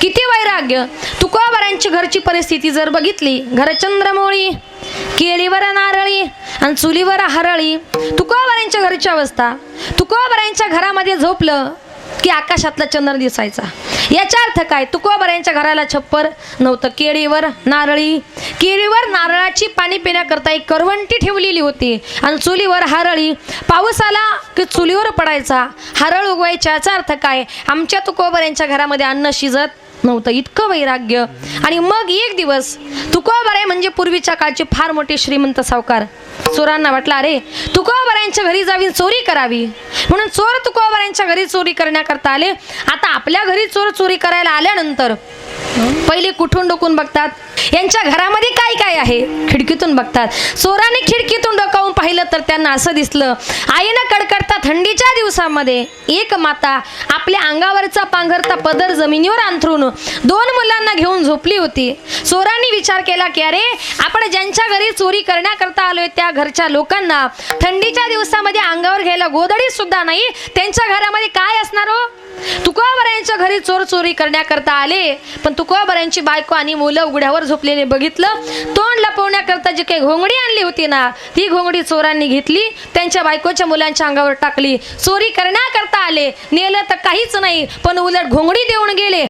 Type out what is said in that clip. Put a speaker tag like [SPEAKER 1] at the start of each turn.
[SPEAKER 1] किती वैराग्य. तुकोबारांची घरची परिस्थिती जर बघितली, घर चंद्रमोळी, केळीवर नारळी आणि चुलीवर हरळी. तुकोबारांच्या घरची अवस्था. तुकोबारांच्या घरामध्ये झोपलं की आकाशातला चंद्र दिसायचा. याचा अर्थ काय? तुकोबारांच्या घराला छप्पर नव्हतं. केळीवर नारळी, केळीवर नारळाची पाणी पिण्याकरता एक करवंटी ठेवलेली होती आणि चुलीवर हरळी. पाऊस आला की चुलीवर पडायचा, हरळ उगवायचा. याचा अर्थ काय? आमच्या तुकोबारांच्या घरामध्ये अन्न शिजत नव्हतं. इतकं वैराग्य. आणि मग एक दिवस तुकोबाराय म्हणजे पूर्वीच्या काळचे फार मोठे श्रीमंत सावकार. चोरांना वाटलं अरे तुकोबारांच्या घरी जावी चोरी करावी, म्हणून चोर तुकोबारांच्या घरी चोरी करण्याकरता आले. आता आपल्या घरी चोर चोरी करायला आल्यानंतर पहिले कुठून डोकून बघतात, यांच्या घरामध्ये काय काय आहे. खिडकीतून बघतात. चोरांनी खिडकीतून डोकावून पाहिलं तर त्यांना असं दिसलं, आईनं कडकडता थंडीच्या दिवसामध्ये एक माता आपल्या अंगावरचा पांघरता पदर जमिनीवर अंथरून 2 मुलांना घेऊन झोपली होती. चोरांनी विचार केला की अरे आपण ज्यांच्या घरी चोरी करण्याकरता आलोय त्या घरच्या लोकांना थंडीच्या दिवसामध्ये अंगावर घ्यायला गोधडी सुद्धा नाही, त्यांच्या घरामध्ये काय असणार हो. तुकोबारांच्या घरी चोर चोरी करण्याकरता आले, पण तुकोबारांची बायको आणि मुलं उघड्यावर झोपलेले बघितलं. तोंड लपवण्याकरता जी काही घोंगडी आणली होती ना, ती घोंगडी चोरांनी घेतली, त्यांच्या बायकोच्या मुलांच्या अंगावर टाकली. चोरी करण्याकरता आले, नेलं तर काहीच नाही, पण उलट घोंगडी देऊन गेले.